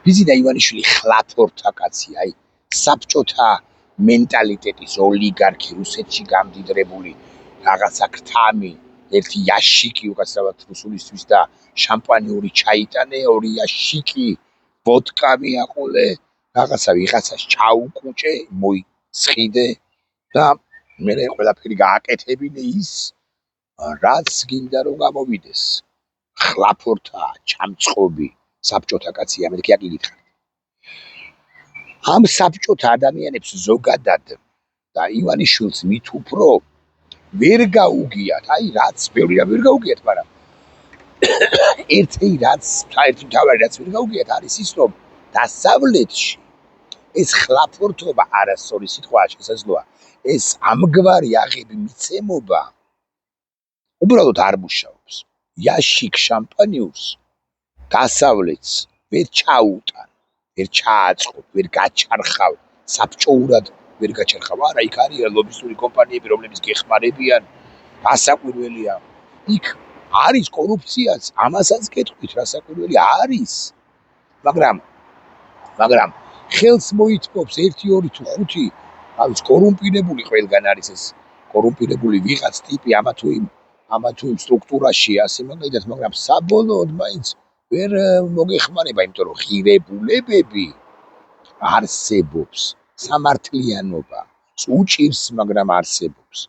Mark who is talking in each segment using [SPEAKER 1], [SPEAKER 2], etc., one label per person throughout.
[SPEAKER 1] ბიზინა ივანიშვილი ხლაფორთა კაცი, აი საბჭოთა მენტალიტეტის ოლიგარქი რუსეთში გამდიდრებული რაღაცა ქრთამი, ერთი იაშიკი უკაცრავად რუსულისთვის და შამპანიური ჩაიტანე, ორი იაშიკი ვოდკა მიაყოლე, რაღაცა ვიღაცას ჩაუკუჭე, მოისხიდე და მე ყველაფერი გააკეთებინე ის, რაც გინდა რომ გამოვიდეს. ხლაფორთა ჩამწყობი საბჭოთა კაცი ამერიკა გიგითხარ. ამ საბჭოთა ადამიანებს ზოგადად და ივანიშვილს მით უფრო ვერ გაუგიათ, აი რაც ბევრი რა ვერ გაუგიათ, მაგრამ ერთი მთავარი რაც ვერ გაუგიათ არის ის, რომ დასავლეთში ეს ხლაფორთობა არასწორი სიტყვა შესაძლოა, ეს ამგვარი აღები მიცემობა უბრალოდ არ მუშაობს. იაშიკ შამპანიურს დასავლეთს ვერ ჩაუტან, ვერ ჩააწყო, ვერ გაჩარხავ, საბჭოურად ვერ გაჩარხავ. არა, იქ არის ლობისტური კომპანიები, რომლებიც გეხმარებიან, რასაკვირველია. იქ არის კორუფციაც, ამასაც გეტყვით, რასაკვირველი არის. მაგრამ ხელს მოითმობს 1, 2 თუ 5, არის კორუმპირებული, ყველგან არის ეს კორუმპირებული ვიღაც ტიპი ამა თუ იმ სტრუქტურაში ასე მაგალითად, მაგრამ საბოლოოდ მაინც ვერ მოგეხმარება, იმიტომ რომ ღირებულებები არსებობს, სამართლიანობა უჭირს, მაგრამ არსებობს.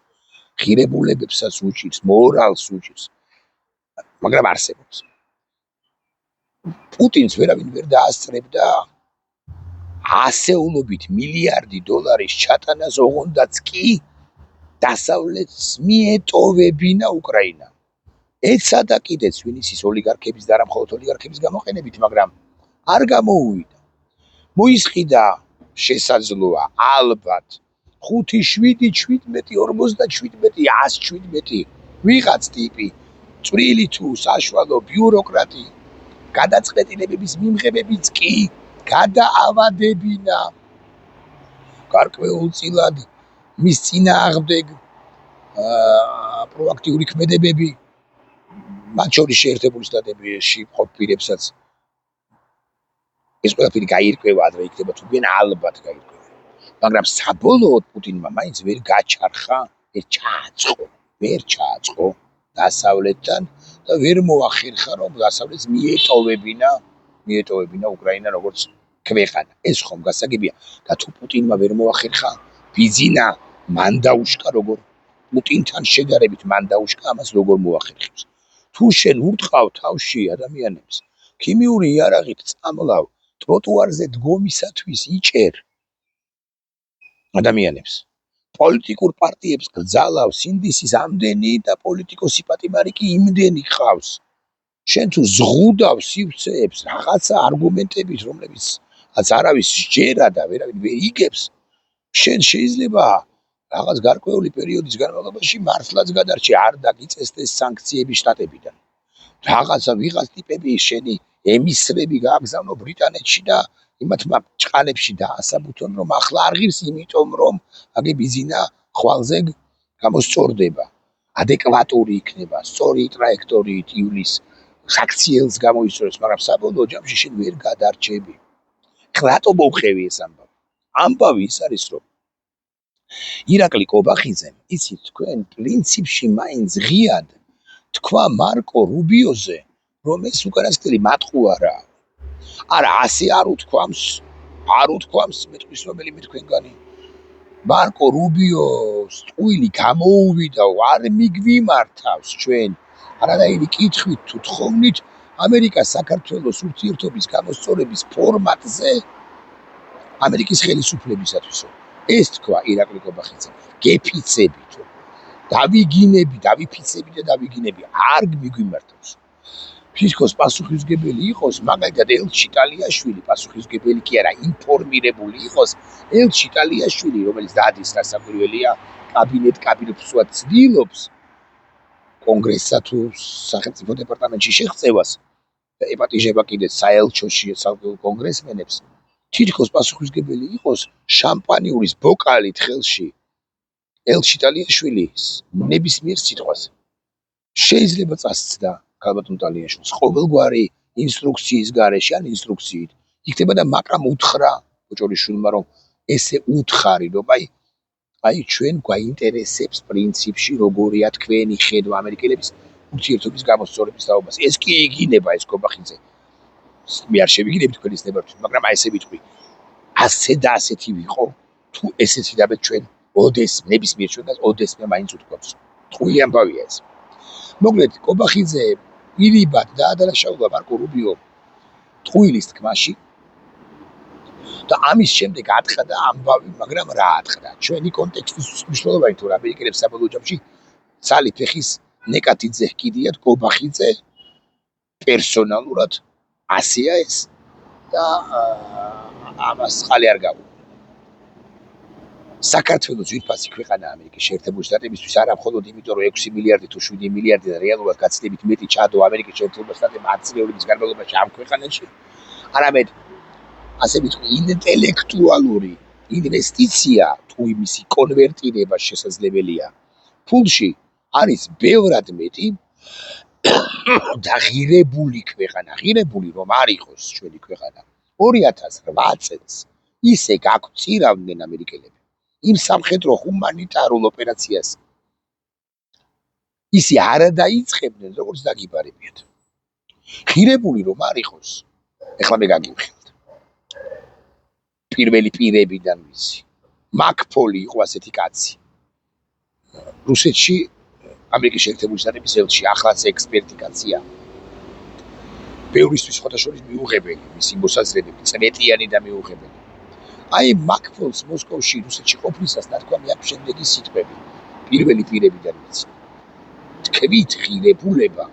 [SPEAKER 1] ღირებულებებსაც უჭირს, მორალს უჭირს, მაგრამ არსებობს. პუტინს ვერავინ ვერ დაასწრებდა ასეულობით მილიარდი დოლარის ჩატანას, ოღონდაც კი დასავლეთს მიეტოვებინა უკრაინა. ეცადა კიდეც ვინის ის ოლიგარქების და არა მხოლოდ ოლიგარქების გამოყენებით, მაგრამ არ გამოუვიდა. მოისყიდა შესაძლოა ალბათ 5, 7, 17, 47, 117 ვიღაც ტიპი წვრილი თუ საშუალო ბიუროკრატი გადაწყვეტილებების მიმღებებიც კი გადაავადებინა გარკვეულწილად მის წინააღმდეგ პროაქტიული ქმედებები, მათ შორის შეერთებული შტატებში მყოფ პირებსაც ეს ყველაფერი გაირკვევა, ადრე იქნება თუ ვინ ალბათ გაირკვევა. მაგრამ საბოლოოდ პუტინმა მაინც ვერ გაჩარხა, ვერ ჩააწყო დასავლეთთან და ვერ მოახერხა, რომ დასავლეთს მიეტოვებინა უკრაინა როგორც ქვეყანა. ეს ხომ გასაგებია და თუ პუტინმა ვერ მოახერხა, ბიზინა მან დაუშკა, როგორ პუტინთან შედარებით მან დაუშკა, ამას როგორ მოახერხებს. თუ შენ ურტყავ თავში ადამიანებს, ქიმიური იარაღით წამლავ, ტროტუარზე დგომისათვის იჭერ ადამიანებს, პოლიტიკურ პარტიებს გძალავ, სინდისის ამდენი და პოლიტიკოსი პატიმარი კი იმდენი ყავს. შენ თუ ზღუდავ სივრცეებს რაღაცა არგუმენტებით, რომლებიც არავის სჯერა და ვერავინ ვერ იგებს, შენ შეიძლება რაღაც გარკვეული პერიოდის განმავლობაში მართლაც გადარჩე, არ დაგიწესდეს სანქციები შტატებიდან. რაღაცა ვიღაც ტიპები შენი ემისრები გააგზავნო ბრიტანეთში და იმათმა ჭყალებში დაასაბუთონ, რომ ახლა არ ღირს, იმიტომ რომ აგი ბიზინა ხვალზე გამოსწორდება, ადეკვატური იქნება, სწორი ტრაექტორიით ივლის საქციელს გამოისწორებს, მაგრამ საბოლოო ჯამში შენ ვერ გადარჩები. რატო მოვხევი ეს ამბავი? ამბავი ის არის, რომ ირაკლი კობახიძემ, იცით თქვენ, პრინციპში მაინც ღიად თქვა მარკო რუბიოზე, რომ ეს უკანასკნელი მატყუ არაა. არა, ასე არ უთქვამს მეტყვის რომელიმე თქვენგანი. მარკო რუბიოს ტყუილი გამოუვიდა, არ მიგვიმართავს ჩვენ არანაირი კითხვით თუ თხოვნით ამერიკა საქართველოს ურთიერთობის გამოსწორების ფორმატზე ამერიკის ხელისუფლებისათვისო. ეს თქვა ირაკლი კობახიძემ, გეფიცებით, დავიფიცები და დავიგინები, არ მიგვიმართავს. ფიქრობს პასუხისმგებელი იყოს, მაგალითად ელჩი ტალიაშვილი, პასუხისმგებელი კი არა, ინფორმირებული იყოს ელჩი ტალიაშვილი, რომელიც დადის რასაკვირველია, კაბინეტს ცდილობს კონგრესსა თუ სახელმწიფო დეპარტამენტში შეღწევას და ეპატიჟება კიდეც საელჩოში კონგრესმენებს, თითქოს პასუხისმგებელი იყოს შამპანიურის ბოკალით ხელში ელჩი ტალიაშვილის ნებისმიერ სიტყვაზე. შეიძლება წასცდა ქალბატონ ტალიაშვილს ყოველგვარი ინსტრუქციის გარეშე, ან ინსტრუქციით იქნება და მაგრამ უთხრა ბოჭორიშვილმა რომ ესე უთხარი რომ აი ჩვენ გვაინტერესებს პრინციპში როგორია თქვენი ხედვა ამერიკელების ურთიერთობის გამოსწორების თაობას. ეს კი იგინება ეს კობახიძე. მე არ შევიგინები თქვენის ნებართვით, მაგრამ აი ესე ვიტყვი. ასე და ასეთი ვიყო, თუ ესეც იდაბეთ ჩვენ ოდეს ნებისმიერ ჩვენგანს ოდესმე მაინც უთქვამს. ტყუილი ამბავია ეს. მოკლედ კობახიძე პირიბად დაადანაშაულა მარკო რუბიო ტყუილის თქმაში და ამის შემდეგ ატყდა ამბავი, მაგრამ რა ატყდა? ჩვენი კონტექსტის მნიშვნელოვანი თუ ამერიკელებს საბოლოო ჯამში ცალი ფეხის ნეკატიძე ჰკიდიათ კობახიძე პერსონალურად ასეა ეს და ამას ხალი არ გავა. საქართველოს ძვირფასი ქვეყანა ამერიკის შეერთებული შტატებისთვის არა მხოლოდ იმიტომ რომ 6 მილიარდი თუ 7 მილიარდი და რეალურად გაცილებით მეტი ჩადო ამერიკის შეერთებულ შტატებმა 10 წლების განმავლობაში ამ ქვეყანაში, არამედ ასე ვიტყვი ინტელექტუალური ინვესტიცია თუ იმისი კონვერტირება შესაძლებელია ფულში არის ბევრად მეტი და ღირებული ქვეყანა, ღირებული რომ არ იყოს ჩვენი ქვეყანა 2008 წელს ისე გაგწირავდნენ ამერიკელები იმ სამხედრო ჰუმანიტარულ ოპერაციას ისე არ დაიწყებდნენ როგორც დაგიბარებიათ. ღირებული რომ არ იყოს, ეხლა მე გაგიმხილდ. პირველი პირებიდან ვიცი. მაკფოლი იყო ასეთი კაცი. რუსეთში ამერიკის შეერთებული შტატების ელჩი, ახლაც ექსპერტი კაცია. ბევრისთვის ხოთაშორის მიუღებელი, მისი მოსაზრებები წვეტიანი და მიუღებელი. აი მაკფოლს მოსკოვში რუსეთში ყოფნისას ნათქვამი აქვს შემდეგი სიტყვები. პირველი პირებიდან ვიცი. თქვით ღირებულება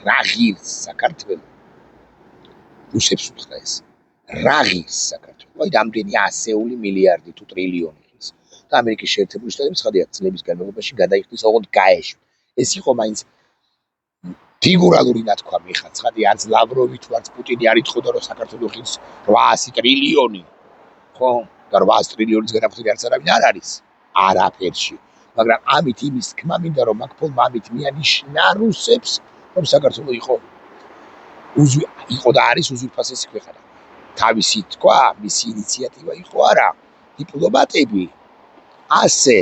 [SPEAKER 1] რა ღირს საქართველოს რუსებს უთხრა ეს. რა ღირს საქართველოს? აი რამდენი ასეული მილიარდი თუ ტრილიონი ღირს. და ამერიკის შეერთებული შტატების ხადია წლების განმავლობაში გადაიხდის ოღონდ გაეშვა. ეს იყო მაინც ფიგურალური ნათქვამი ხა ცხადი არც ლავროვი თუ არც პუტინი არ ითხოვდა რომ საქართველოს ღირს 800 ტრილიონი. ხო? და 800 ტრილიონის განაკვეთი არც არავინ არ არის. არაფერში. მაგრამ ამით იმის თქმა მინდა რომ მაკფოლმა ამით მიანიშნა რუსებს რომ საქართველოს იყო და არის უზურპასესი ქვეყანა. თავისი თქვა, მისი ინიციატივა იყო არა, დიპლომატები ასე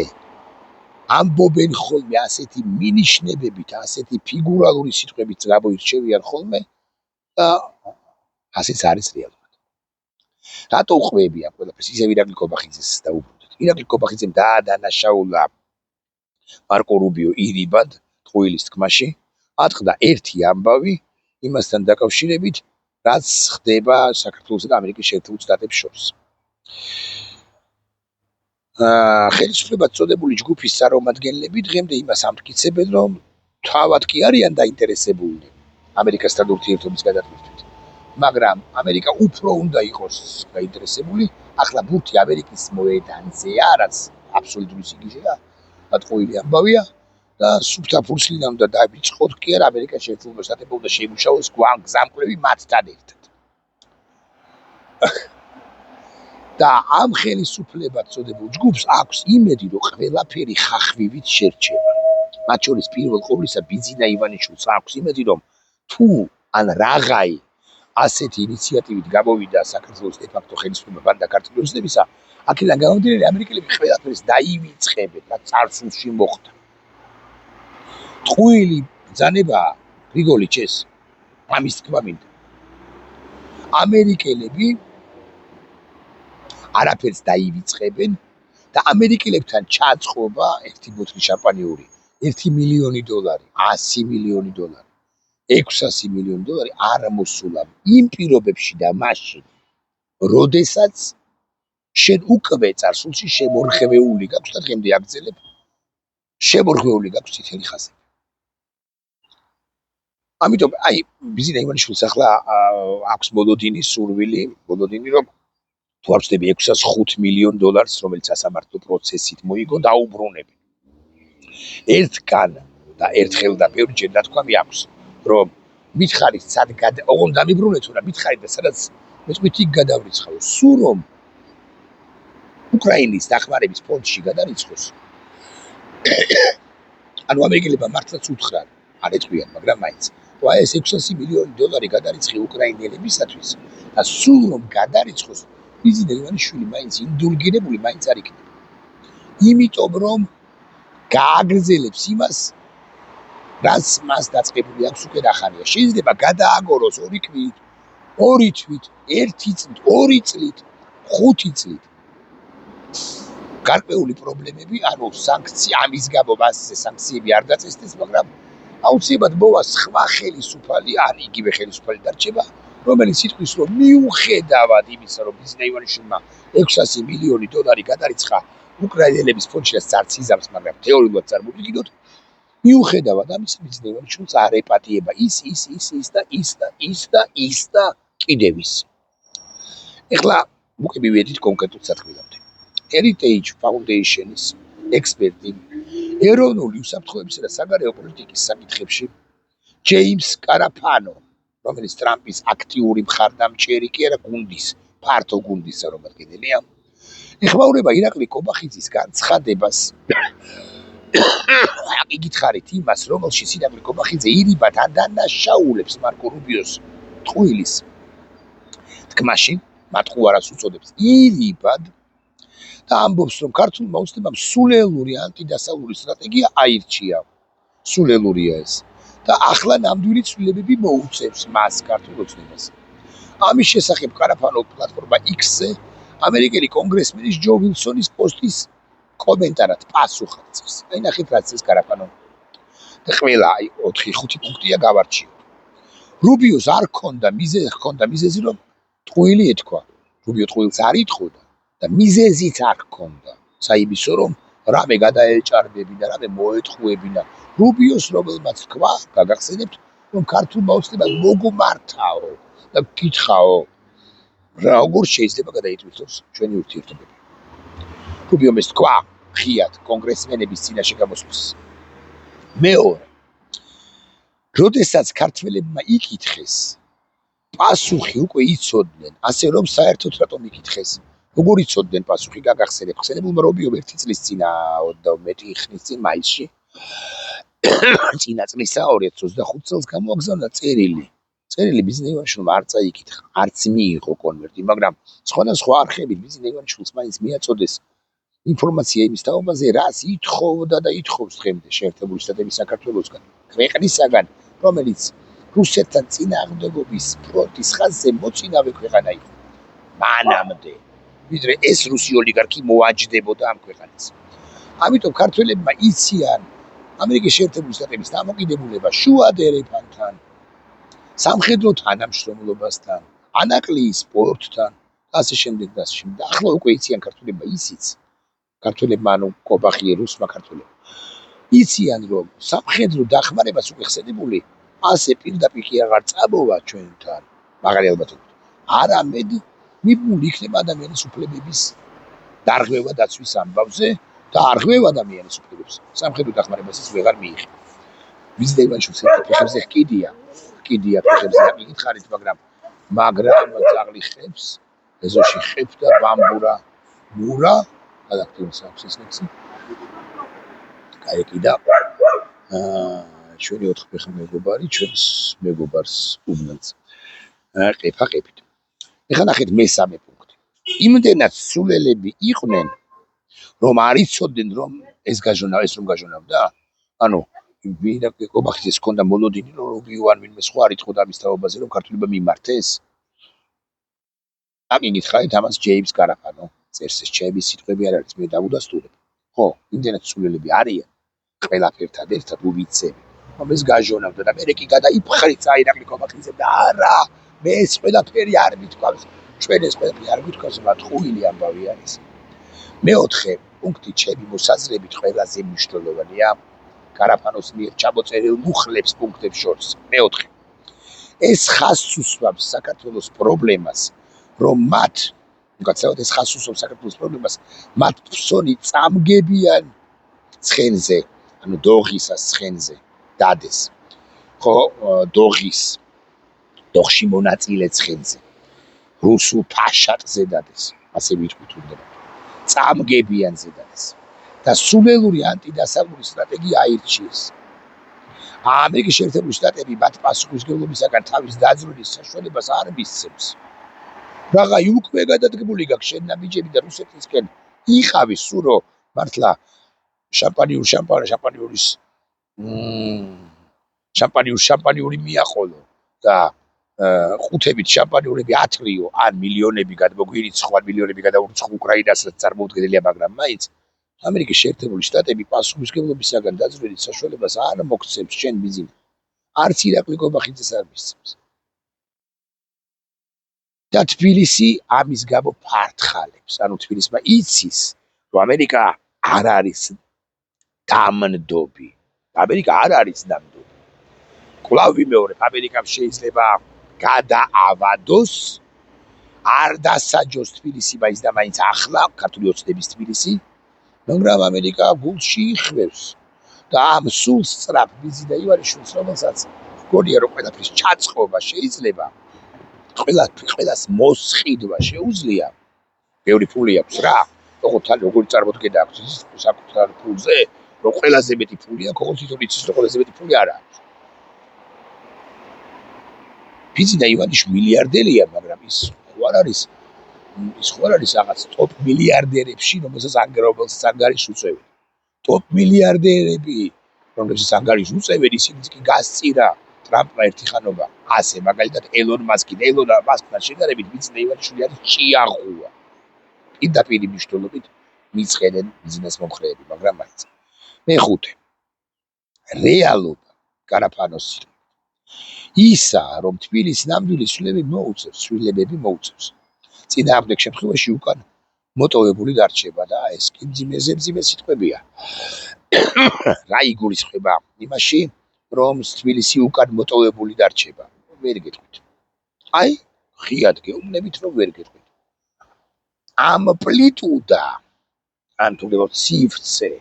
[SPEAKER 1] ამბობენ ხოლმე ასეთი მინიშნებებით, ასეთი ფიგურალური სიტყვებით გამოირჩევიან ხოლმე და ასეც არის რეალურად. რატო უყვები ამ ყველაფერს? ისევ ირაკლი კობახიძეს დაუბრუნდეთ. ირაკლი კობახიძემ დაადანაშაულა მარკო რუბიო ირიბად ტყუილის თქმაში, ატყდა ერთი ამბავი იმასთან დაკავშირებით, რაც ხდება საქართველოსა და ამერიკის შეერთებულ შტატებს შორის. ხელისუფლებად წოდებული ჯგუფის წარმომადგენლები დღემდე იმას ამტკიცებენ, რომ თავად კი არიან დაინტერესებულნი ამერიკასთან ურთიერთობის გადატვირთვით. მაგრამ ამერიკა უფრო უნდა იყოს დაინტერესებული, ახლა ბურთი ამერიკის მოედანზეა, რაც აბსოლუტური სიგიჟეა, ტყუილი ამბავია და სუფთა ფურცლიდან უნდა დაიწყოთ კი არა ამერიკის შეერთებულ შტატებმა უნდა შეიმუშაოს გზამკვლევი მათთან ერთად. და ამ ხელისუფლებად წოდებულ ჯგუფს აქვს იმედი, რომ ყველაფერი ხახვივით შერჩება. მათ შორის პირველ ყოვლისა ბიძინა ივანიშვილს აქვს იმედი, რომ თუ ან რაღაცა ასეთი ინიციატივით გამოვიდა საქართველოს დე-ფაქტო ხელისუფლება ბანდა ქართული ოცნებისა, აქედან გამომდინარე ამერიკელები ყველაფერს დაივიწყებენ, რაც წარსულში მოხდა. ტყუილი ბრძანება გრიგოლი ჩეს ამის თქმა მინდა. ამერიკელები არაფერს დაივიწყებენ და ამერიკელებთან ჩაწყობა ერთი ბოთლი შამპანიური, $1 მილიონი, $100 მილიონი, $600 მილიონი არ მოსულა იმ პირობებში და მაშინ, როდესაც შენ უკვე წარსულში შემორღვეული გაქვს და დღემდე აგრძელებ, შემორღვეული გაქვს წითელი ხაზები. ამიტომ აი ბიძინა ივანიშვილს ახლა აქვს მოლოდინი სურვილი, რომ თუ არ ვწდები $605 მილიონი, რომელიც სასამართლო პროცესით მოიგო, დაუბრუნებენ. ერთგან და ერთხელ და ბევრჯერ ნათქვამი აქვს, რომ მითხარით სად ოღონდ დამიბრუნეთ, რა მითხარით და სადაც მეწყვით იქ გადავრიცხავ. სულ რომ უკრაინის დახმარების ფონდში გადარიცხოს. ანუ ამერიკელებმა მართლაც უთხრა, არ ეთქვიან, მაგრამ მაინც ეს 600 მილიონი დოლარი გადარიცხი უკრაინელებისათვის და სულ რომ გადარიცხოს ბიზნეს ივანიშვილი მაინც ინდულგირებული მაინც არ იქნება. იმიტომ რომ გააგრძელებს იმას რაც მას დაწყებული აქვს უკვე ნახანია. შეიძლება გადააგოროს 2 თვით, 2 თვით, 1 წლით, 2 წლით, 5 წლით. გარკვეული პრობლემები, ანუ სანქცია ამის გამო მასზე სანქციები არ დაწესდეს, მაგრამ აუცილებლად მოვა სხვა ხელისუფალი, ან იგივე ხელისუფალი დარჩება, რომელიც იტყვის, რომ მიუხედავად იმისა, რომ ბიზნეს ივანიშვილმა 600 მილიონი დოლარი გადარიცხა უკრაინელების ფონდში, რაც არც იზამს, მაგრამ თეორიულად წარმოვიდგინოთ, მიუხედავად ამისა, ბიზნეს ივანიშვილს არ ეპატიება ის და კიდევ ის. ეხლა უკვე მივედით კონკრეტულ სათქმელამდე. Heritage Foundation-ის ექსპერტი ეროვნული უსაფრთხოებისა და საგარეო პოლიტიკის საკითხებში ჯეიმს კარაფანო, რომელიც ტრამპის აქტიური მხარდამჭერი კი არა გუნდის, ფართო გუნდის წარმომადგენელია, ეხმაურება ირაკლი კობახიძის განცხადებას. იგითხარით იმას, რომელშიც ირაკლი კობახიძე ირიბად ადანაშაულებს მარკო რუბიოს ტყუილის თქმაში, მათ ყუარას უწოდებს ირიბად და ამბობს, რომ ქართულმა ოცნებამ სულელური ანტიდასავლური სტრატეგია აირჩია. სულელურია ეს. და ახლა ნამდვილი ცვლილებები მოუწევს მას ქართულ ოცნებას. ამის შესახებ კარაფანო პლატფორმა X-ზე ამერიკელი კონგრესმენის ჯო ვილსონის პოსტის კომენტარად პასუხ აღწევს. აი ნახეთ რაც ეს კარაფანო. და ყველა 4-5 პუნქტია გავარჩიოთ. რუბიოს არ ჰქონდა მიზეზი, რომ ტყუილი ეთქვა. რუბიო ტყუილს არ ითხოვდა და მიზეზიც არ ჰქონდა. საიმისო რომ რამე გადაეჭარბებინა, რამე მოეთხოვებინა. რუბიოს რომელმაც თქვა, გაგახსენებთ, რომ ქართულმა ოცნებამ მოგმართაო და გითხაო, როგორ შეიძლება გადაიტვირთოს ჩვენი ურთიერთობები. რუბიომ ეს თქვა, ხიად კონგრესმენების წინაშე გამოსვლას. მეორე, როდესაც ქართველებმა იკითხეს, პასუხი უკვე იცოდნენ, ასე რომ საერთოდ რატომ იკითხეს. როგორ იცოდნენ პასუხი გაგახსენებთ. ხსენებულმა რუბიომ 1 წლის წინ 21 ხნის წინ მაისში წინა წლისა 2025 წელს გამოაგზავნა წერილი ბიზნეს ივანიშვილმა არ წაიკითხა, არც მიიღო კონვერტი, მაგრამ სხვადასხვა არხებით ბიზნეს ივანიშვილს მაინც მიაწოდეს ინფორმაცია იმის თაობაზე, რას ითხოვდა და ითხოვს დღემდე შეერთებული შტატების საქართველოსგან, ქვეყნისაგან, რომელიც რუსეთთან წინააღმდეგობის ფრონტის ხაზზე მოწინავე ქვეყანა იყო. მანამდე, ვიდრე ეს რუსი ოლიგარქი მოაჯდებოდა ამ ქვეყანას. ამიტომ ქართველებმა იციან ამერიკის შეერთებული შტატების დამოკიდებულება შუა დერეფანთან, სამხედრო თანამშრომლობასთან, ანაკლიის პორტთან და ასე შემდეგ და ასე შემდეგ. ახლა უკვე იციან ქართველებმა ისიც, ქართველებმა ანუ კობახიე რუსმა ქართველებმა იციან, რომ სამხედრო დახმარებას უკვე ხსენებული ასე პირდაპირ კი აღარ წამოვა ჩვენთან, მაგარი ალბათობით. არამედ მიბმული იქნება ადამიანის უფლებების დარღვევა დაცვის ამბავზე და არღვევა ადამიანის უფლებებს. სამხედრო დახმარებასაც ვეღარ მიიღება. ბიზნეს ივანიშვილს ფეხებზე ჰკიდია ფეხებზე აკითხარით, მაგრამ ძაღლი ხებს, ეზოში ხებდა ბამბურა მურა, გადააქცევს აქვს ეს ლექსი. გაეკიდა ჩვენი 4 ფეხა მეგობარი, ჩვენს მეგობარს უბნელს. ყეფა-ყეფით. ეხლა ნახეთ მესამე პუნქტი. იმდენად სულელები იყვნენ, რომ არ იცოდნენ, რომ ეს რომ გაჟონავდა, ანუ ირაკლი კობახიძეს ჰქონდა მოლოდინი, რომ რუბიო ან ვინმე სხვა არ ითხოვდა ამის თაობაზე, რომ ქართულება მიმართეს. აკითხავთ ამას ჯეიმს კარაფანო წერს, ეს ჩემი სიტყვები არ არის, მე დავუდასტურებ. ხო, იმდენად სულელები არიან, ყველაფერთან ერთად უვიცები, რომ ეს გაჟონავდა და მე კი გადაიფხრიცა ირაკლი კობახიძემ და არა, მე ეს ყველაფერი არ მithქვავს, ჩვენ ეს ყველაფერი არ მithქვავს, მათ ტყუილი ამბავი არის. მეოთხე პუნქტი ჩემი მოსაზრებით ყველაზე მნიშვნელოვანია კარაფანოს მიერ ჩამოწერილ მუხლებს პუნქტებს შორის. მეოთხე, ეს ხაზს უსვამს საქართველოს პრობლემას, რომ მათ უკაცრავად ეს ხაზს უსვამს საქართველოს პრობლემას, მათ ფსონი წამგებიან ცხენზე, ანუ დოღისას ცხენზე დადეს. ხო, დოღში მონაწილე ცხენზე, რუსულ ფაშატზე დადეს, ასე ვიტყვით უნდა. წამგებიან ზედადეს და სულელური ანტიდასავლური სტრატეგია აირჩიეს. ამერიკის შეერთებული შტატები მათ პასუხისმგებლობისაგან თავის დაძვრილის საშუალებას არ მისცემს. რაღა უკვე გადადგმული გაქვს შენ ნაბიჯები და რუსეთისკენ იყავი სურო მართლა შამპანიური მიაყოლო და ყუთებით შამპანიურები ათლიო ან მილიონები გადმოგვირიც სხვა მილიონები გადაურიცხო უკრაინასაც წარმოუდგენელია მაგრამ მაინც ამერიკის შეერთებული შტატები პასუხისმგებლობისაგან დაძვრილის საშუალებას არ მოგცემს შენ ბიზნეს არც ირაკლი კობახიძეს არ მისცემს და თბილისი ამის გამო ფართხალებს ანუ თბილისმა იცის რომ ამერიკა არ არის დამნდობი ამერიკა არ არის დამნდობი კვლავ ვიმეორებ ამერიკამ შეიძლება გადაავადოს არ დასაჯოს თბილისი მაინც და მაინც ახლა ქართული ოცნების თბილისი მაგრამ ამერიკა გულში იხევს და ამ სულ სწრაფ ბიზი და ივანიშვილს რომელსაც გონია რომ ყველაფრის ჩაწყობა შეიძლება ყველას მოსყიდვა შეუძლია ბევრი ფული აქვს რა როგორი წარმოდგენა აქვს ის საკუთარ ფულზე რომ ყველაზე მეტი ფული აქვს ოღონდ თვითონ იცის რომ ყველაზე მეტი ფული არ აქვს ბიზი და ივანიშვილი მილიარდერია მაგრამ ის ხო არ არის რაღაც ტოპ მილიარდერებში რომელსაც ანგარიშს უწევენ ტოპ მილიარდერები რომელსაც ანგარიშს უწევენ ისინიც კი გასწირა ტრამპმა ერთი ხანობა ასე მაგალითად ელონ მასკთან შედარებით ბიზი და ივანიშვილი არის ჭიაღუა პირდაპირ მნიშვნელობით მიწყენენ ბიზნეს მომხრეები მაგრამ მაინც მეხუთე რეალობა გარაფანოსი ისა რომ თბილისს ნამდვილი ცვლილებები მოუწევს წინააღმდეგ შემთხვევაში უკან მოტოვებული დარჩება და ეს კი მძიმე სიტყვებია რა იგულისხმება იმაში რომ თბილისი უკან მოტოვებული დარჩება ვერ გეტყვით აი ხიად გეუბნებით რომ ვერ გეტყვით ამპლიტუდა ან თუნდაც სივრცე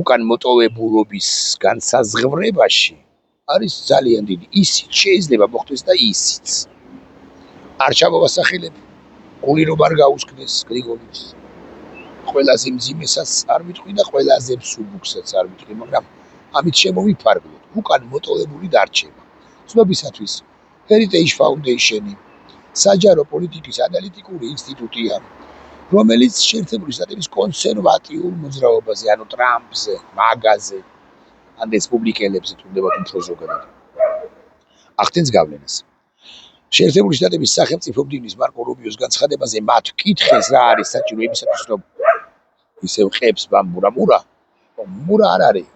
[SPEAKER 1] უკან მოტოვებულობის განსაზღვრებაში არის ძალიან დიდი ისიც შეიძლება მოხდეს და ისიც არ ჩამოვასახელებ გული რომ არ გაუსკდეს გრიგოლის ყველაზე მძიმესაც არ ვიტყვი და ყველაზე მსუბუქსაც არ ვიტყვი მაგრამ ამით შემოვიფარგლოთ უკან მოტოვებული დარჩება ცნობისათვის Heritage Foundation-ი საჯარო პოლიტიკის ანალიტიკური ინსტიტუტია რომელიც შეერთებული შტატების კონსერვატიულ მოძრაობაზე ანუ ტრამპზე მაგაზე ან რესპუბლიკელებზე თუნდაც უფრო ზოგადად ახდენს გავლენას შეერთებული შტატების სახელმწიფო მდივნის მარკო რუბიოს განცხადებაზე მათ ვკითხეს რა არის საჭირო იმისათვის რომ ისევ ყებს ბამბურა მურა არ არის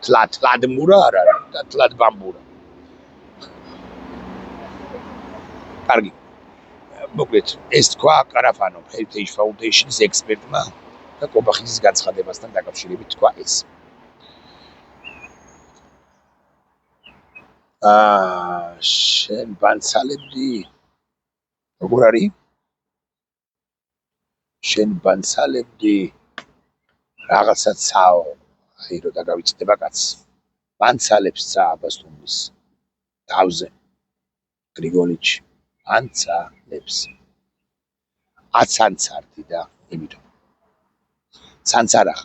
[SPEAKER 1] თლად მურა არ არის და თლად ბამბურა კარგი მოკლედ ეს თქვა კარაფანოვ Heritage Foundation-ის ექსპერტმა და კობახიძის განცხადებასთან დაკავშირებით თქვა ეს შენ ბანცალებდი როგორ არის შენ ბანცალებდი რაღაცა ცაო აი რო დაგავიწყდება კაც ბანცალებს ცა აბასთუმის თავზე გრიგოლიჩი ანცალებს აცანცარდი და იმიტომ ცანცარა